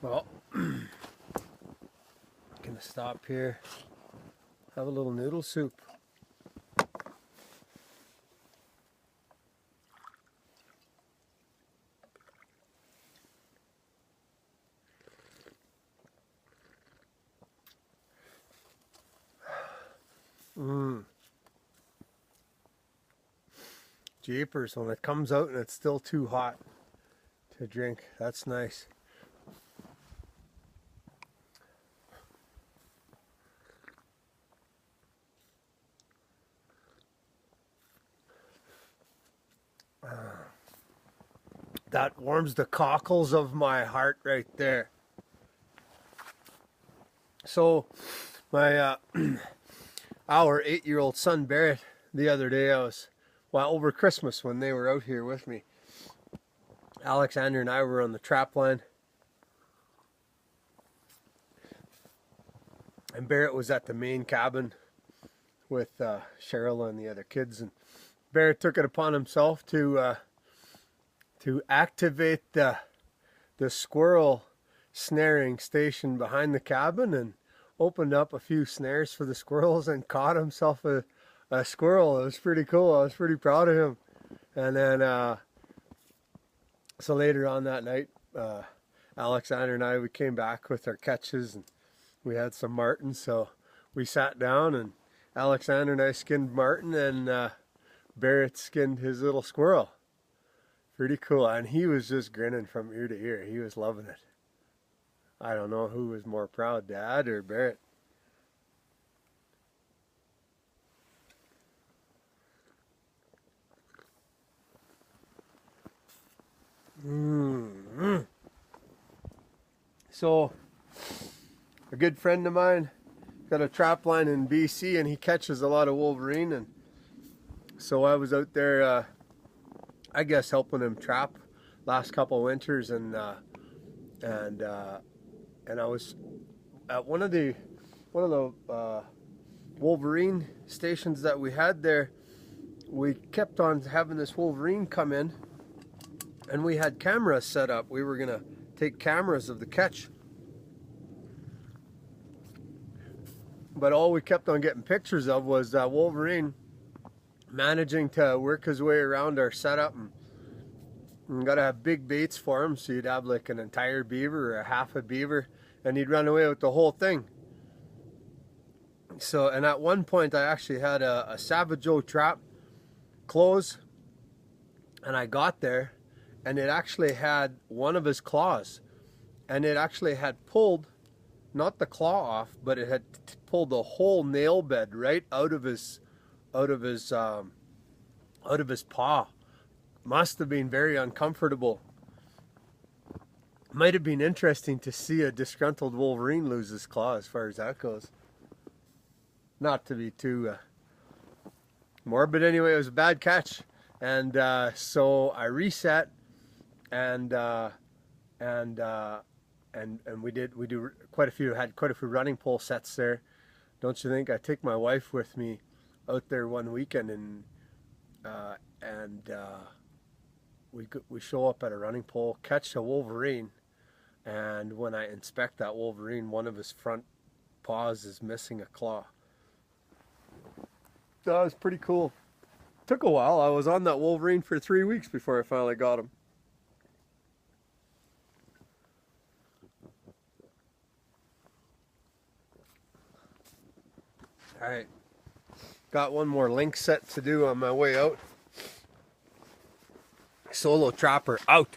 Well, gonna stop here, have a little noodle soup. Jeepers, when it comes out and it's still too hot to drink, that's nice. That warms the cockles of my heart right there. So, my our 8-year-old son Barrett, the other day, over Christmas when they were out here with me, Alexander and I were on the trap line, and Barrett was at the main cabin with Cheryl and the other kids, and Barrett took it upon himself to activate the squirrel snaring station behind the cabin, and opened up a few snares for the squirrels and caught himself a squirrel. It was pretty cool. I was pretty proud of him. And then so later on that night, Alexander and we came back with our catches, and we had some marten, so we sat down and Alexander and I skinned marten, and Barrett skinned his little squirrel. Pretty cool. And he was just grinning from ear to ear. He was loving it. I don't know who was more proud, Dad or Barrett. So, a good friend of mine got a trap line in BC, and he catches a lot of wolverine, and so I was out there, I guess, helping him trap last couple winters, and I was at one of the wolverine stations that we had there. We kept on having this wolverine come in, and we had cameras set up. We were gonna take cameras of the catch, but all we kept on getting pictures of was that wolverine managing to work his way around our setup, and gotta have big baits for him, so you'd have like an entire beaver or a half a beaver, and he'd run away with the whole thing. So, and at one point I actually had a Savage Joe trap close, and I got there, and it actually had one of his claws, and it actually had pulled, not the claw off, but it had pulled the whole nail bed right out of his paw. Must have been very uncomfortable. Might have been interesting to see a disgruntled wolverine lose his claw, as far as that goes. Not to be too morbid, anyway. It was a bad catch, and so I reset, and we do quite a few, had quite a few running pole sets there. Don't you think? I take my wife with me out there one weekend, and we show up at a running pole, catch a wolverine, and when I inspect that wolverine, one of his front paws is missing a claw. That was pretty cool. Took a while. I was on that wolverine for 3 weeks before I finally got him. Alright, got one more link set to do on my way out. Solo trapper out.